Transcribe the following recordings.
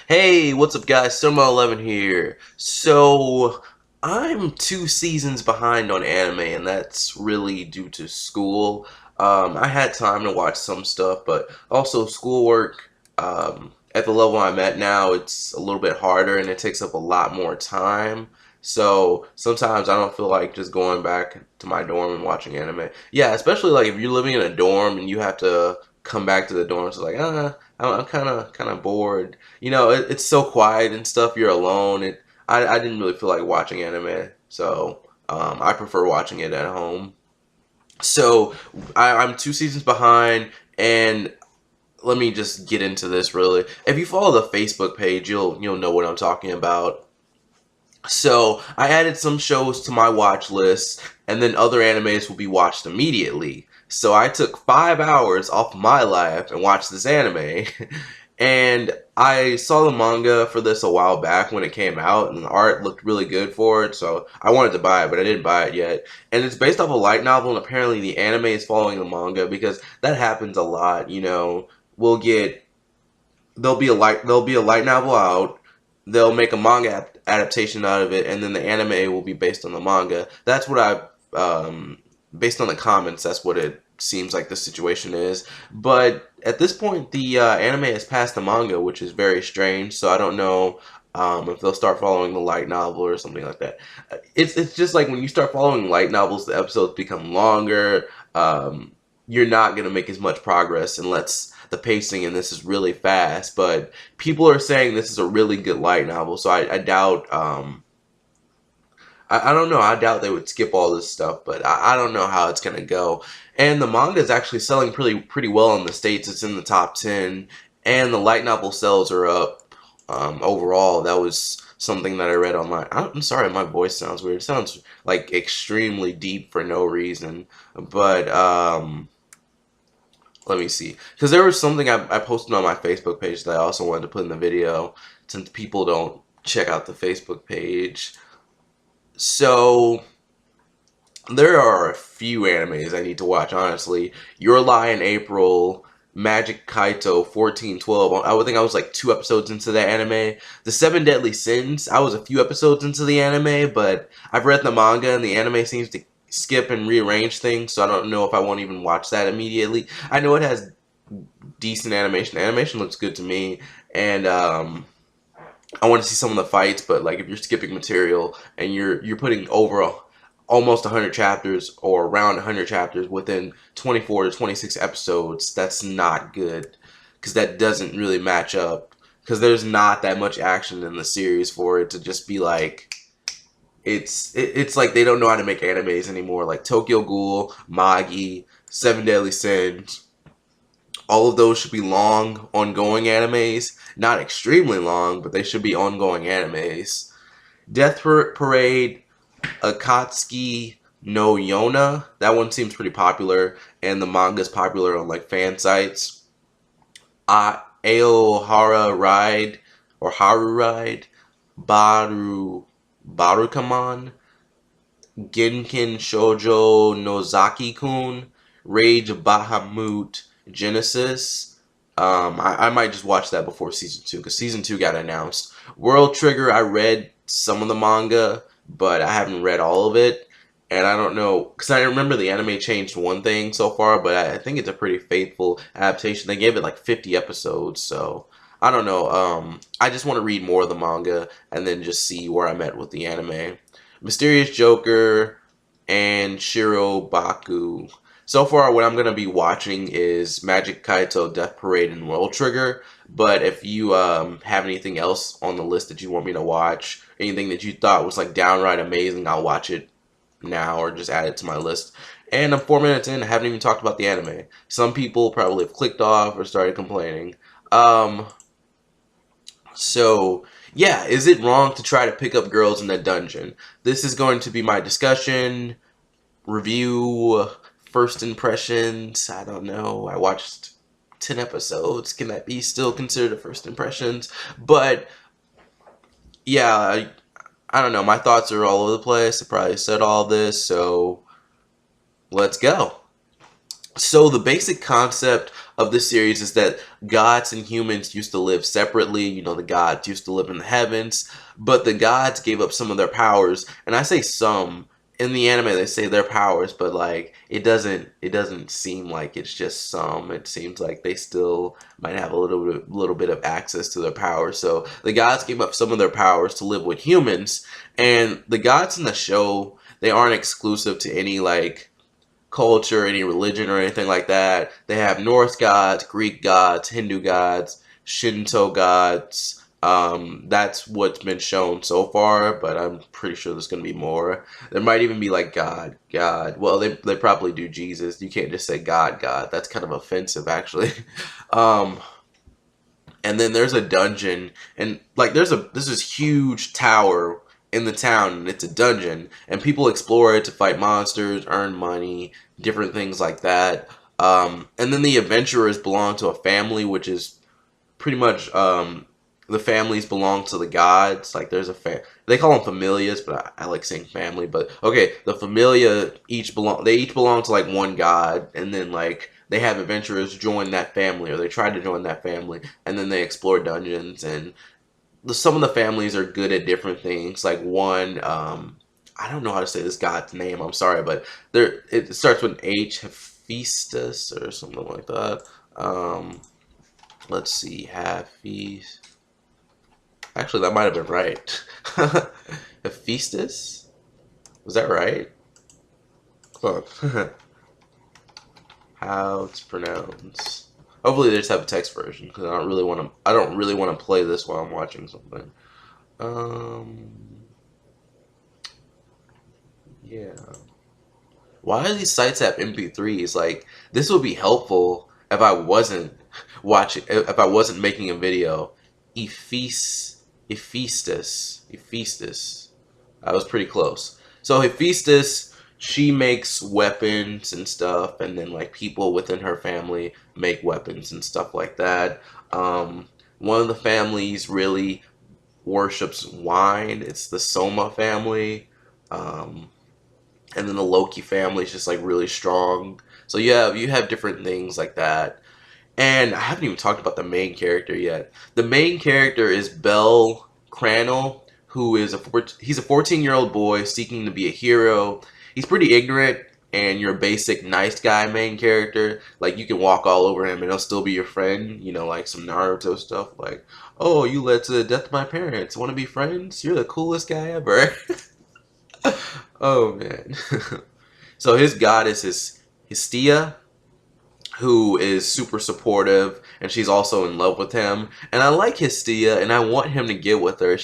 Hey, what's up guys? Soma11 here. So, I'm 2 seasons behind on anime, and that's really due to school. I had time to watch some stuff, but also schoolwork, at the level I'm at now, it's a little bit harder and it takes up a lot more time. So, sometimes I don't feel like just going back to my dorm and watching anime. Yeah, especially like if you're living in a dorm and you have to come back to the dorm, so like, I'm kind of bored. It's so quiet and stuff. You're alone. I didn't really feel like watching anime, so I prefer watching it at home. So I'm 2 seasons behind, and let me just get into this really. If you follow the Facebook page, you'll know what I'm talking about. So I added some shows to my watch list, and then other animes will be watched immediately. So I took 5 hours off my life and watched this anime. And I saw the manga for this a while back when it came out, and the art looked really good for it, so I wanted to buy it, but I didn't buy it yet. And it's based off a light novel, and apparently the anime is following the manga because that happens a lot. We'll get there'll be a light novel out, they'll make a manga adaptation out of it, and then the anime will be based on the manga. That's what based on the comments, that's what it seems like the situation is. But at this point, the anime has passed the manga, which is very strange. So I don't know if they'll start following the light novel or something like that. It's just like when you start following light novels, the episodes become longer. You're not gonna make as much progress unless the pacing in this is really fast. But people are saying this is a really good light novel, so I doubt. I don't know. I doubt they would skip all this stuff, but I don't know how it's gonna go. And the manga is actually selling pretty well in the States. It's in the top 10, and the light novel sales are up overall. That was something that I read online. I'm sorry, my voice sounds weird. It sounds like extremely deep for no reason. But let me see, because there was something I posted on my Facebook page that I also wanted to put in the video, since people don't check out the Facebook page. So there are a few animes I need to watch, honestly. Your Lie in April, Magic Kaito 1412. I would think I was like 2 episodes into that anime. The Seven Deadly Sins, I was a few episodes into the anime, but I've read the manga and the anime seems to skip and rearrange things, so I don't know if I won't even watch that immediately. I know it has decent animation. The animation looks good to me, and I want to see some of the fights, but like if you're skipping material and you're putting over almost 100 chapters or around 100 chapters within 24 to 26 episodes, that's not good, because that doesn't really match up, because there's not that much action in the series for it to just be like it's like they don't know how to make animes anymore. Like Tokyo Ghoul, Magi, Seven Deadly Sins, all of those should be long, ongoing animes. Not extremely long, but they should be ongoing animes. Death Parade, Akatsuki no Yona. That one seems pretty popular, and the manga's popular on like fan sites. Aohara Ride or Haru Ride, Barukaman, Genkin Shoujo Nozaki-kun, Rage Bahamut Genesis. I might just watch that before season 2, because season 2 got announced. World Trigger, I read some of the manga, but I haven't read all of it. And I don't know, because I remember the anime changed one thing so far, but I think it's a pretty faithful adaptation. They gave it like 50 episodes, so I don't know. I just want to read more of the manga and then just see where I'm at with the anime. Mysterious Joker and Shirobaku. So far, what I'm going to be watching is Magic Kaito, Death Parade, and World Trigger. But if you have anything else on the list that you want me to watch, anything that you thought was like downright amazing, I'll watch it now or just add it to my list. And I'm 4 minutes in, I haven't even talked about the anime. Some people probably have clicked off or started complaining. Um, so, yeah, is it wrong to try to pick up girls in a dungeon? This is going to be my discussion, review, first impressions. I don't know. I watched 10 episodes. Can that be still considered a first impressions? But, yeah, I don't know. My thoughts are all over the place. I probably said all this, so let's go. So the basic concept of this series is that gods and humans used to live separately. You know, the gods used to live in the heavens, but the gods gave up some of their powers. And I say some. In the anime they say their powers, but like it doesn't seem like it's just some. It seems like they still might have a little bit of access to their powers. So the gods gave up some of their powers to live with humans, and the gods in the show, they aren't exclusive to any like culture, any religion or anything like that. They have Norse gods, Greek gods, Hindu gods, Shinto gods. That's what's been shown so far, but I'm pretty sure there's gonna be more. There might even be like God. Well, they probably do Jesus. You can't just say God. That's kind of offensive, actually. um, and then there's a dungeon, and like there's this huge tower in the town, and it's a dungeon, and people explore it to fight monsters, earn money, different things like that. And then the adventurers belong to a family, which is pretty much the families belong to the gods. Like there's they call them familias, but I like saying family. But okay, the familia they each belong to like one god, and then like they have adventurers join that family, or they try to join that family, and then they explore dungeons. And some of the families are good at different things. Like one, I don't know how to say this god's name. I'm sorry, but it starts with H, Hephaestus or something like that. Let's see, Hephaestus. Actually, that might have been right. Hephaestus? Was that right? Hold on. How to pronounce? Hopefully, they just have a text version because I don't really want to. I don't really want to play this while I'm watching something. Yeah. Why do these sites have MP3s? Like, this would be helpful if I wasn't if I wasn't making a video. Hephaestus. I was pretty close. So Hephaestus, she makes weapons and stuff, and then like people within her family make weapons and stuff like that. One of the families really worships wine. It's the Soma family. And then the Loki family is just like really strong. So you have different things like that. And I haven't even talked about the main character yet. The main character is Bel Cranel, who is he's a 14-year-old boy seeking to be a hero. He's pretty ignorant, and you're a basic nice guy main character. Like you can walk all over him and he'll still be your friend. You know, like some Naruto stuff. Like, oh, you led to the death of my parents. Want to be friends? You're the coolest guy ever. Oh man. So his goddess is Hestia, who is super supportive, and she's also in love with him. And I like Hestia, and I want him to get with her.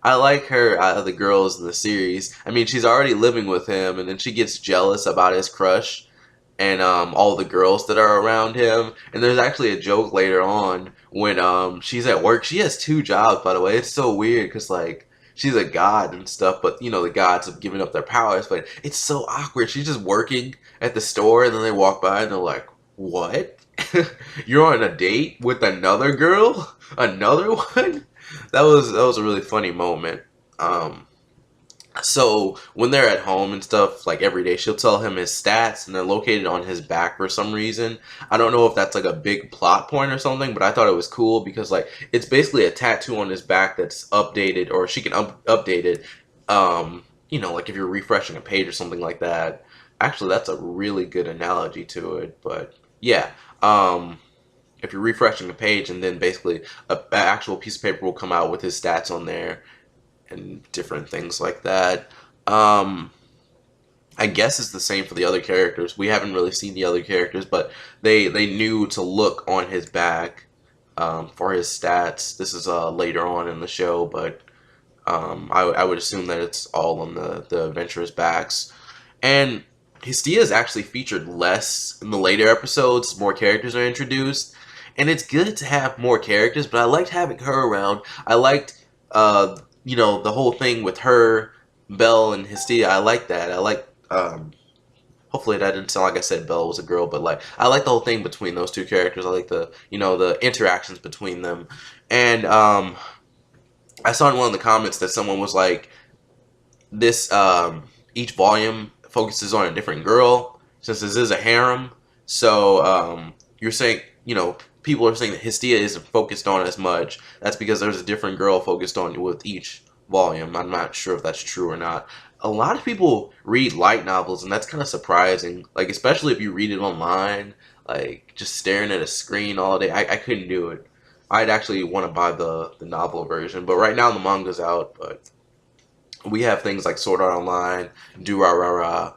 I like her out of the girls in the series. I mean, she's already living with him, and then she gets jealous about his crush and all the girls that are around him. And there's actually a joke later on when she's at work. She has two jobs, by the way. It's so weird because like she's a god and stuff, but you know the gods have given up their powers. But it's so awkward. She's just working at the store, and then they walk by and they're like, "What? You're on a date with another girl? Another one?" That was a really funny moment. So when they're at home and stuff, like every day, she'll tell him his stats, and they're located on his back for some reason. I don't know if that's like a big plot point or something, but I thought it was cool because like it's basically a tattoo on his back that's updated, or she can update it. You know, like if you're refreshing a page or something like that. Actually, that's a really good analogy to it, but yeah. If you're refreshing the page, and then basically an actual piece of paper will come out with his stats on there and different things like that. I guess it's the same for the other characters. We haven't really seen the other characters, but they knew to look on his back for his stats. This is later on in the show, but I would assume that it's all on the adventurers' backs. And Hestia is actually featured less in the later episodes. More characters are introduced, and it's good to have more characters. But I liked having her around. I liked, you know, the whole thing with her, Belle, and Hestia. I like that. I like. Hopefully that didn't sound like I said Belle was a girl, but like I like the whole thing between those two characters. I like the interactions between them, and I saw in one of the comments that someone was like, this each volume focuses on a different girl, since this is a harem. So you're saying, you know, people are saying that Hestia isn't focused on as much. That's because there's a different girl focused on with each volume. I'm not sure if that's true or not. A lot of people read light novels, and that's kind of surprising. Like, especially if you read it online, like just staring at a screen all day. I couldn't do it. I'd actually want to buy the novel version, but right now the manga's out. But we have things like Sword Art Online, Durarara,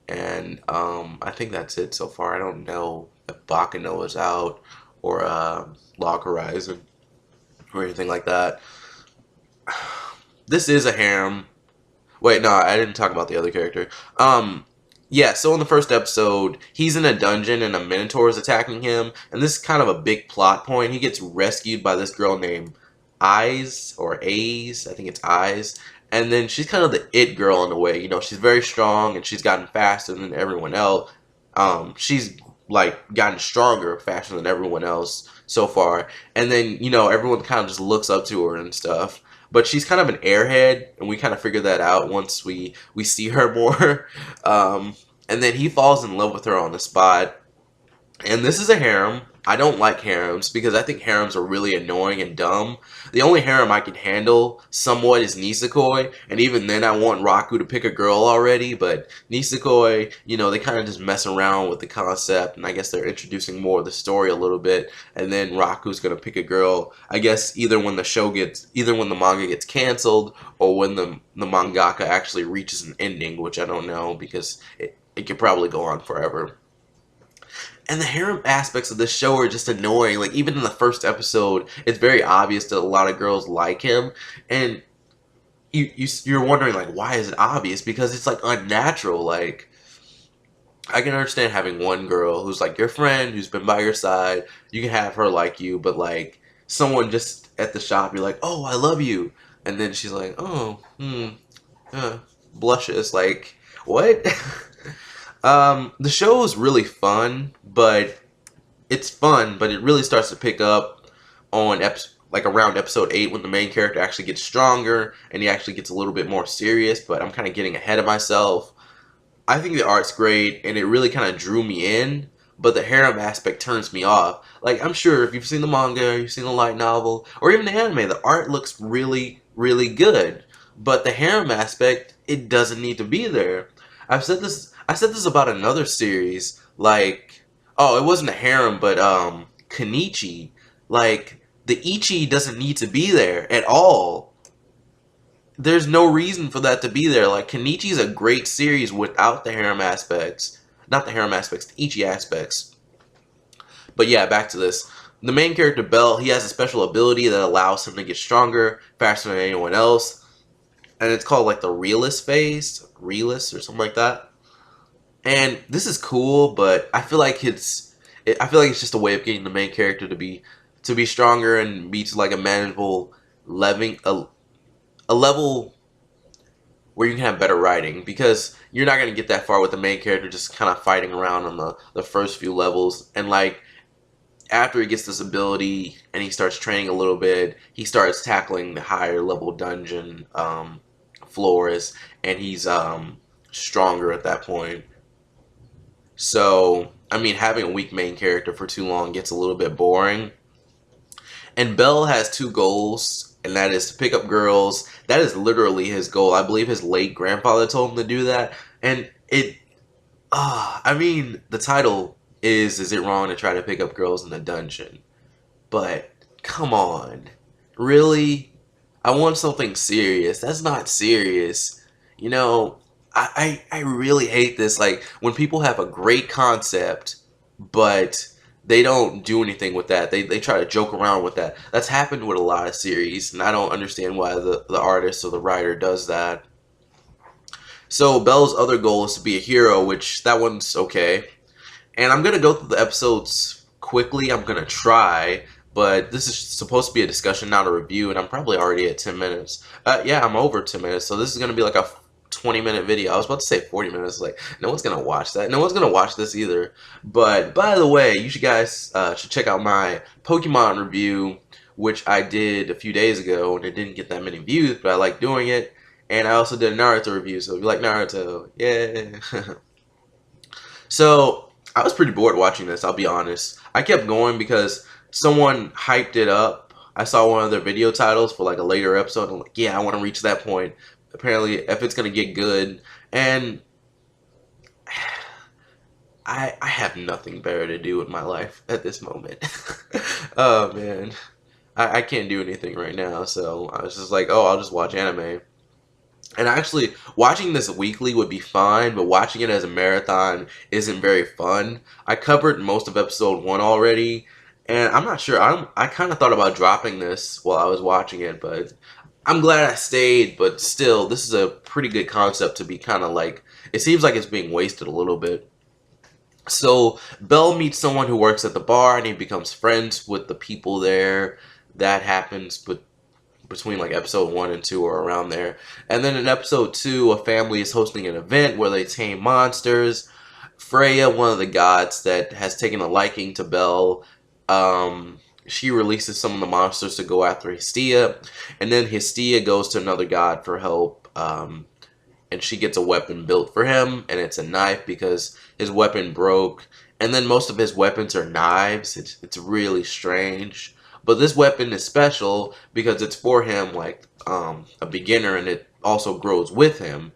and I think that's it so far. I don't know if Bakano is out or Log Horizon or anything like that. This is a harem. Wait, no, I didn't talk about the other character. Yeah, so in the first episode, he's in a dungeon and a Minotaur is attacking him, and this is kind of a big plot point. He gets rescued by this girl named Eyes, or Aze, I think it's Eyes, and then she's kind of the it girl in a way. You know, she's very strong and she's gotten faster than everyone else. She's like gotten stronger faster than everyone else so far, and then you know everyone kind of just looks up to her and stuff. But she's kind of an airhead, and we kind of figure that out once we see her more. And then he falls in love with her on the spot. And this is a harem. I don't like harems because I think harems are really annoying and dumb. The only harem I can handle somewhat is Nisekoi, and even then I want Raku to pick a girl already, but Nisekoi, you know, they kind of just mess around with the concept, and I guess they're introducing more of the story a little bit, and then Raku's gonna pick a girl, I guess either when the manga gets canceled, or when the mangaka actually reaches an ending, which I don't know, because it could probably go on forever. And the harem aspects of this show are just annoying. Like, even in the first episode, it's very obvious that a lot of girls like him. And you're wondering, like, why is it obvious? Because it's, like, unnatural. Like, I can understand having one girl who's, like, your friend, who's been by your side. You can have her like you, but, like, someone just at the shop, you're like, oh, I love you. And then she's like, oh, blushes. Like, what? The show is really fun, but it really starts to pick up on like around episode 8 when the main character actually gets stronger and he actually gets a little bit more serious, but I'm kind of getting ahead of myself. I think the art's great and it really kind of drew me in, but the harem aspect turns me off. Like, I'm sure if you've seen the manga, you've seen the light novel, or even the anime, the art looks really, really good. But the harem aspect, it doesn't need to be there. I said this about another series, like, oh, it wasn't a harem, but Kenichi. Like, the Ichi doesn't need to be there at all. There's no reason for that to be there. Like, Kenichi's a great series without the harem aspects. Not the harem aspects, the Ichi aspects. But yeah, back to this. The main character, Bell, he has a special ability that allows him to get stronger faster than anyone else. And it's called, like, the Realist phase. Realist or something like that. And this is cool, but I feel like it's just a way of getting the main character to be stronger and be to like a manageable a level where you can have better writing, because you're not gonna get that far with the main character just kind of fighting around on the first few levels. And like after he gets this ability and he starts training a little bit, he starts tackling the higher level dungeon floors, and he's stronger at that point. So, I mean, having a weak main character for too long gets a little bit boring. And Bell has two goals, and that is to pick up girls. That is literally his goal. I believe his late grandfather told him to do that. And I mean, the title is It Wrong to Try to Pick Up Girls in the Dungeon? But, come on. Really? I want something serious. That's not serious. You know, I really hate this. Like, when people have a great concept, but they don't do anything with that. They try to joke around with that. That's happened with a lot of series, and I don't understand why the artist or the writer does that. So, Belle's other goal is to be a hero, which that one's okay. And I'm going to go through the episodes quickly. I'm going to try. But this is supposed to be a discussion, not a review, and I'm probably already at 10 minutes. Yeah, I'm over 10 minutes, so this is going to be like a 20-minute video. I was about to say 40 minutes. Like, no one's going to watch that. No one's going to watch this either. But, by the way, you guys should check out my Pokemon review, which I did a few days ago, and it didn't get that many views, but I like doing it. And I also did a Naruto review, so if you like Naruto, yeah. So, I was pretty bored watching this, I'll be honest. I kept going because someone hyped it up. I saw one of their video titles for like a later episode. I'm like, yeah, I want to reach that point. Apparently, if it's going to get good. And I have nothing better to do with my life at this moment. Oh, man. I can't do anything right now. So I was just like, oh, I'll just watch anime. And actually, watching this weekly would be fine, but watching it as a marathon isn't very fun. I covered most of episode 1 already, and I'm not sure. I kind of thought about dropping this while I was watching it, but I'm glad I stayed. But still, this is a pretty good concept to be kind of like, it seems like it's being wasted a little bit. So Bell meets someone who works at the bar, and he becomes friends with the people there. That happens, but between like episode 1 and 2 or around there. And then in episode 2, a family is hosting an event where they tame monsters. Freya, one of the gods that has taken a liking to Bell, she releases some of the monsters to go after Hestia. And then Hestia goes to another god for help. And she gets a weapon built for him, and it's a knife because his weapon broke. And then most of his weapons are knives. It's really strange. But this weapon is special because it's for him, like a beginner, and it also grows with him,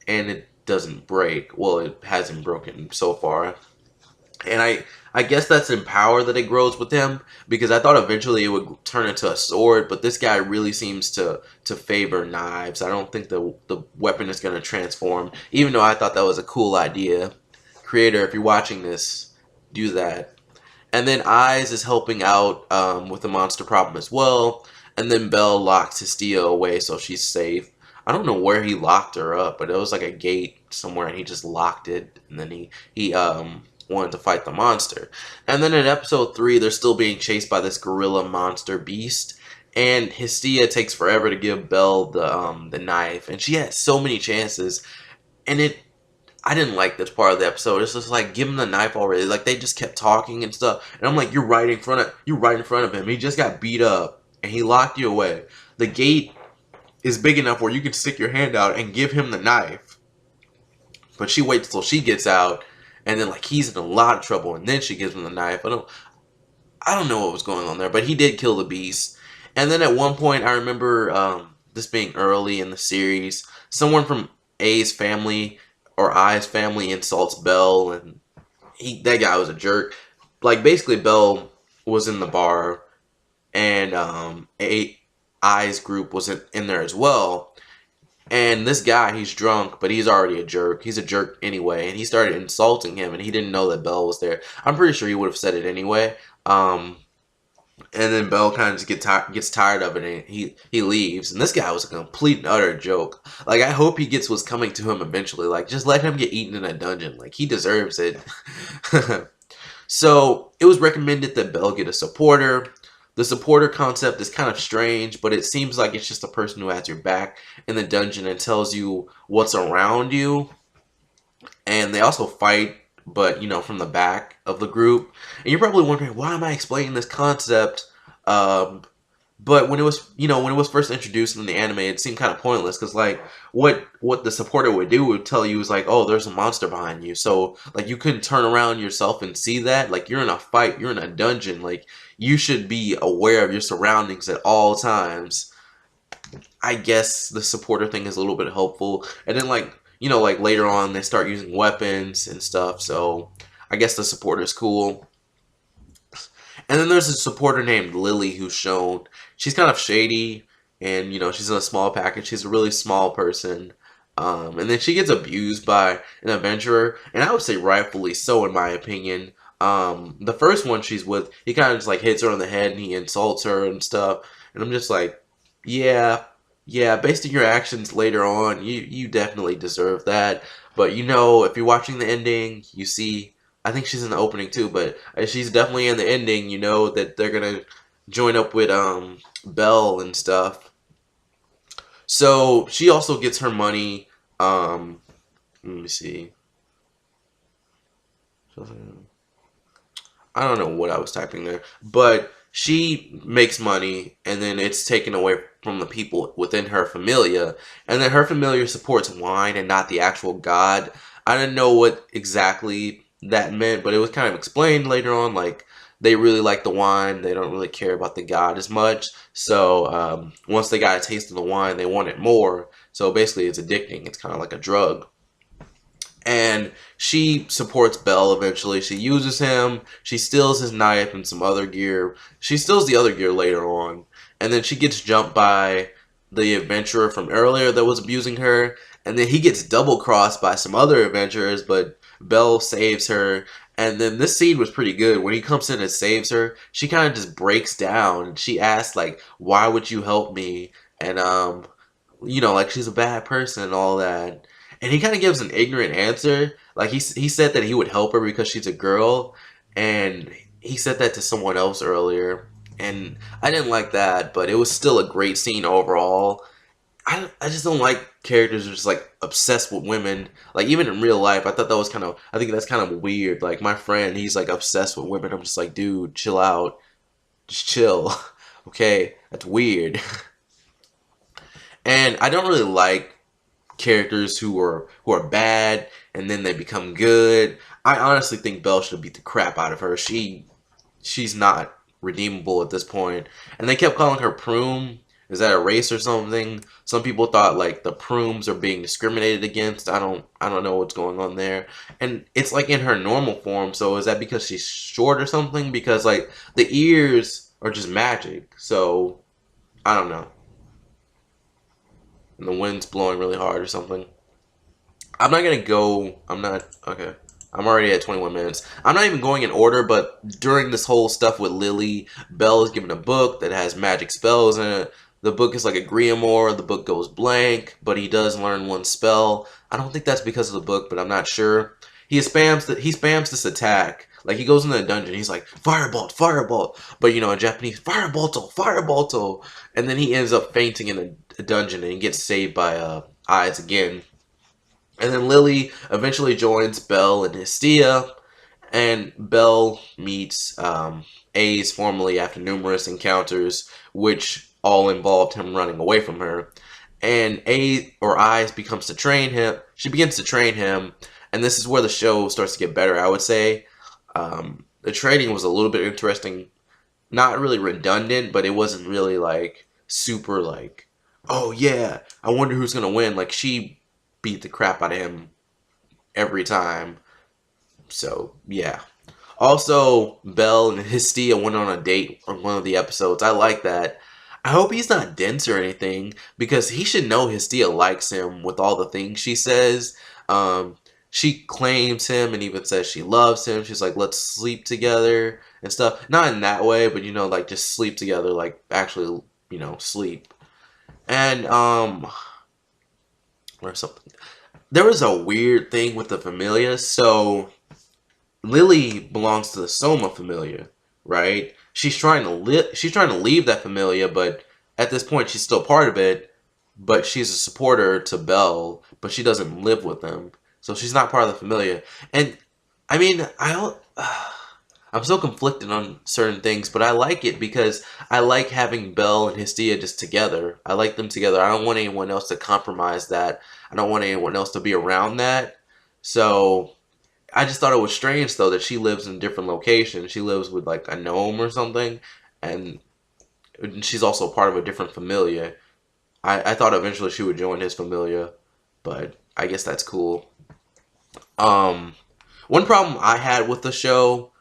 and it doesn't break. Well, it hasn't broken so far. And I guess that's in power that it grows with him, because I thought eventually it would turn into a sword, but this guy really seems to favor knives. I don't think the weapon is going to transform, even though I thought that was a cool idea. Creator, if you're watching this, do that. And then Eyes is helping out with the monster problem as well. And then Bell locks Hestia away so she's safe. I don't know where he locked her up, but it was like a gate somewhere, and he just locked it. And then he wanted to fight the monster. And then in episode 3, they're still being chased by this gorilla monster beast. And Hestia takes forever to give Bell the knife, and she had so many chances. And I didn't like this part of the episode. It's just like, give him the knife already. Like, they just kept talking and stuff. And I'm like, you're right in front of him. He just got beat up, and he locked you away. The gate is big enough where you can stick your hand out and give him the knife. But she waits till she gets out, and then like he's in a lot of trouble, and then she gives him the knife. I don't know what was going on there, but he did kill the beast. And then at one point, I remember this being early in the series, someone from A's family or I's family insults Bell, and that guy was a jerk. Like, basically, Bell was in the bar, and I's group was in there as well. And this guy, he's drunk, but he's already a jerk. He's a jerk anyway, and he started insulting him, and he didn't know that Bell was there. I'm pretty sure he would have said it anyway. And then Bell kind of just gets tired of it, and he leaves. And this guy was a complete and utter joke. Like, I hope he gets what's coming to him eventually. Like, just let him get eaten in a dungeon. Like, he deserves it. So, it was recommended that Bell get a supporter. The supporter concept is kind of strange, but it seems like it's just a person who has your back in the dungeon and tells you what's around you. And they also fight, but, you know, from the back of the group. And you're probably wondering, why am I explaining this concept? But when it was first introduced in the anime, it seemed kind of pointless, because like what the supporter would do would tell you is like, oh, there's a monster behind you, so like you couldn't turn around yourself and see that. Like, you're in a fight, you're in a dungeon, like you should be aware of your surroundings at all times. I guess the supporter thing is a little bit helpful. And then like, you know, like later on they start using weapons and stuff, so I guess the supporter is cool. And then there's a supporter named Lily who's shown. She's kind of shady, and, you know, she's in a small package. She's a really small person. And then she gets abused by an adventurer, and I would say rightfully so, in my opinion. The first one she's with, he kind of just like hits her on the head, and he insults her and stuff. And I'm just like, yeah, based on your actions later on, you definitely deserve that. But, you know, if you're watching the ending, you see, I think she's in the opening too, but she's definitely in the ending. You know that they're gonna join up with Bell and stuff. So she also gets her money. Let me see. I don't know what I was typing there, but she makes money, and then it's taken away from the people within her familia, and then her familia supports wine and not the actual god. I didn't know what exactly that meant, but it was kind of explained later on, like they really like the wine, they don't really care about the god as much. So once they got a taste of the wine, they wanted more. So basically, it's addicting. It's kind of like a drug. And she supports Bell eventually. She uses him. She steals his knife and some other gear. She steals the other gear later on. And then she gets jumped by the adventurer from earlier that was abusing her. And then he gets double crossed by some other adventurers, but Bell saves her. And then this scene was pretty good. When he comes in and saves her, she kind of just breaks down. And she asks, like, why would you help me? And, like she's a bad person and all that. And he kind of gives an ignorant answer. Like he said that he would help her because she's a girl, and he said that to someone else earlier. And I didn't like that, but it was still a great scene overall. I just don't like characters who are just like obsessed with women. Like even in real life, I thought that was I think that's kind of weird. Like my friend, he's like obsessed with women. I'm just like, dude, chill out. Just chill. Okay? That's weird. And I don't really like characters who are bad and then they become good. I honestly think Belle should have beat the crap out of her. She's not redeemable at this point. And they kept calling her Prune. Is that a race or something? Some people thought like the Prunes are being discriminated against. I don't know what's going on there. And it's like in her normal form. So is that because she's short or something? Because like the ears are just magic. So I don't know. And the wind's blowing really hard or something. I'm not gonna go. Okay. I'm already at 21 minutes. I'm not even going in order, but during this whole stuff with Lily, Belle is given a book that has magic spells in it. The book is like a Grimoire. The book goes blank, but he does learn one spell. I don't think that's because of the book, but I'm not sure. He spams this attack. Like he goes into the dungeon, he's like, Firebolt, Firebolt. But in Japanese, Firebolto, Firebolto. And then he ends up fainting in a dungeon and he gets saved by Eyes again. And then Lily eventually joins Belle and Hestia, and Belle meets Ace formally after numerous encounters, which all involved him running away from her. And Eyes begins to train him. She begins to train him, and this is where the show starts to get better, I would say. The training was a little bit interesting, not really redundant, but it wasn't really like super like, oh yeah, I wonder who's gonna win. Like she beat the crap out of him every time. So yeah. Also, Belle and Hestia went on a date on one of the episodes. I like that. I hope he's not dense or anything, because he should know Hestia likes him with all the things she says. She claims him and even says she loves him. She's like, let's sleep together and stuff. Not in that way, but like just sleep together, like actually, sleep. And or something. There was a weird thing with the Familia. So Lily belongs to the Soma Familia, right? She's trying to leave that Familia, but at this point she's still part of it. But she's a supporter to Belle, but she doesn't live with them, so she's not part of the Familia. And I mean, I'm so conflicted on certain things, but I like it because I like having Belle and Hestia just together. I like them together. I don't want anyone else to compromise that. I don't want anyone else to be around that. So I just thought it was strange, though, that she lives in different locations. She lives with like a gnome or something, and she's also part of a different Familia. I thought eventually she would join his Familia, but I guess that's cool. One problem I had with the show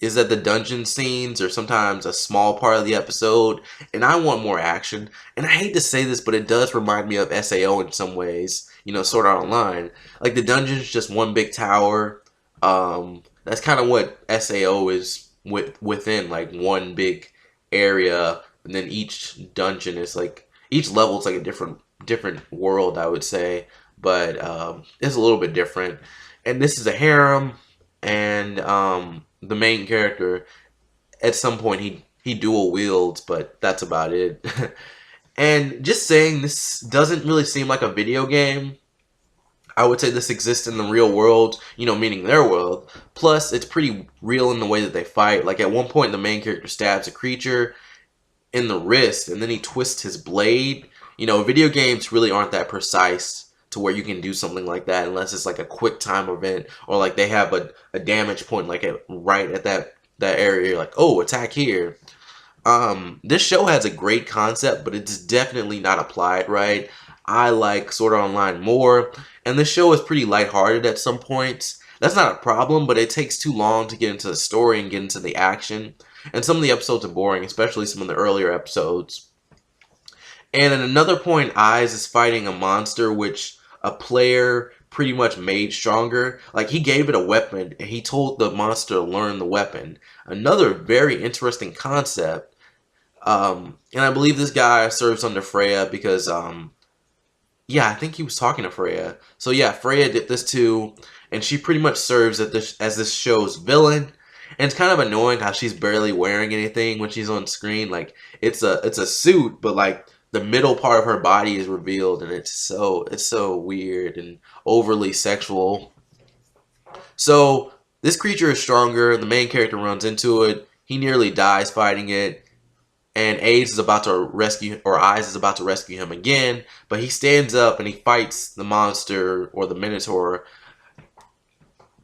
is that the dungeon scenes are sometimes a small part of the episode, and I want more action. And I hate to say this, but it does remind me of SAO in some ways, Sword Art Online. Like, the dungeon's just one big tower. That's kind of what SAO is within, like, one big area, and then each dungeon is, like, each level is, like, a different world, I would say, but it's a little bit different. And this is a harem, and the main character, at some point he dual wields, but that's about it. And just saying, this doesn't really seem like a video game. I would say this exists in the real world, meaning their world. Plus, it's pretty real in the way that they fight. Like, at one point, the main character stabs a creature in the wrist, and then he twists his blade. Video games really aren't that precise. to where you can do something like that unless it's like a quick time event or like they have a damage point like right at that area. You're like, oh, attack here. This show has a great concept, but it's definitely not applied right. I like Sword Art Online more, and this show is pretty lighthearted at some points. That's not a problem, but it takes too long to get into the story and get into the action. And some of the episodes are boring, especially some of the earlier episodes. And at another point, Aiz is fighting a monster which a player pretty much made stronger. Like, he gave it a weapon, and he told the monster to learn the weapon. Another very interesting concept. And I believe this guy serves under Freya because, yeah, I think he was talking to Freya. So yeah, Freya did this too, and she pretty much serves as this show's villain. And it's kind of annoying how she's barely wearing anything when she's on screen. Like, it's a suit, but like the middle part of her body is revealed, and it's so weird and overly sexual. So this creature is stronger. The main character runs into it. He nearly dies fighting it. And Aiz is about to rescue him again, but he stands up and he fights the monster or the Minotaur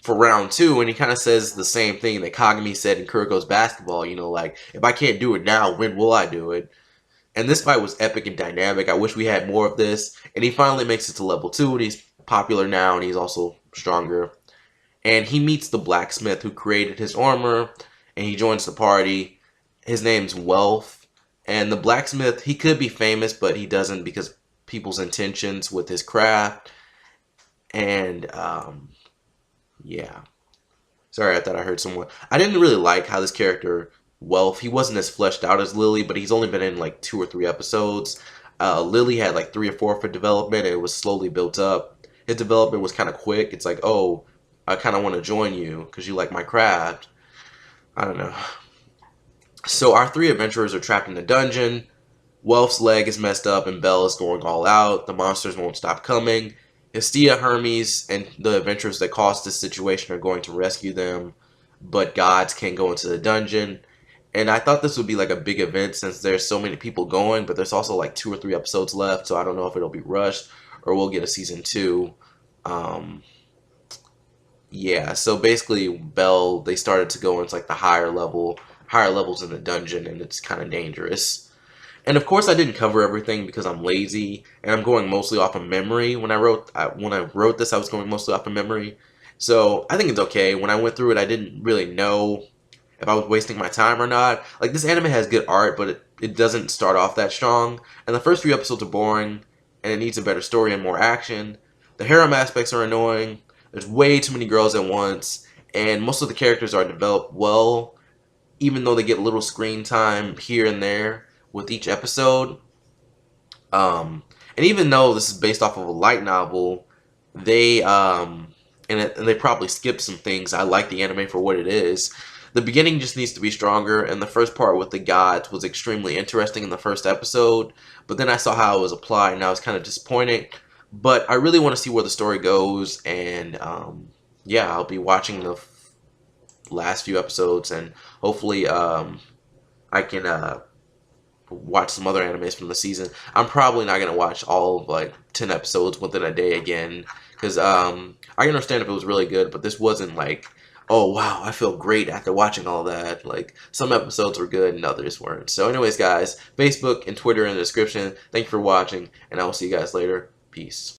for round 2, and he kind of says the same thing that Kagami said in Kuroko's Basketball, you know, like, if I can't do it now, when will I do it? And this fight was epic and dynamic. I wish we had more of this. And he finally makes it to level 2, and he's popular now, and he's also stronger. And he meets the blacksmith who created his armor, and he joins the party. His name's Welf. And the blacksmith, he could be famous, but he doesn't because people's intentions with his craft. And, yeah. Sorry, I thought I heard someone. I didn't really like how this character, Welf, he wasn't as fleshed out as Lily, but he's only been in like 2 or 3 episodes. Lily had like 3 or 4 for development, and it was slowly built up. His development was kind of quick. It's like, oh, I kind of want to join you because you like my craft. I don't know. So our 3 adventurers are trapped in a dungeon. Welf's leg is messed up and Belle is going all out. The monsters won't stop coming. Hestia, Hermes, and the adventurers that caused this situation are going to rescue them, but gods can't go into the dungeon. And I thought this would be like a big event since there's so many people going, but there's also like 2 or 3 episodes left, so I don't know if it'll be rushed or we'll get a season 2. Yeah, so basically Belle, they started to go into like the higher levels in the dungeon, and it's kind of dangerous. And of course I didn't cover everything because I'm lazy and I'm going mostly off of memory. When I wrote this, I was going mostly off of memory. So I think it's okay. When I went through it, I didn't really know if I was wasting my time or not. Like, this anime has good art, but it doesn't start off that strong. And the first 3 episodes are boring, and it needs a better story and more action. The harem aspects are annoying. There's way too many girls at once, and most of the characters are developed well, even though they get little screen time here and there with each episode. And even though this is based off of a light novel, they and they probably skipped some things. I like the anime for what it is. The beginning just needs to be stronger, and the first part with the gods was extremely interesting in the first episode, but then I saw how it was applied, and I was kind of disappointed. But I really want to see where the story goes, and yeah, I'll be watching the last few episodes, and hopefully I can watch some other animes from the season. I'm probably not going to watch all of like 10 episodes within a day again, because I understand if it was really good, but this wasn't like, oh wow, I feel great after watching all that. Like, some episodes were good and others weren't. So anyways guys, Facebook and Twitter in the description. Thank you for watching, and I will see you guys later. Peace.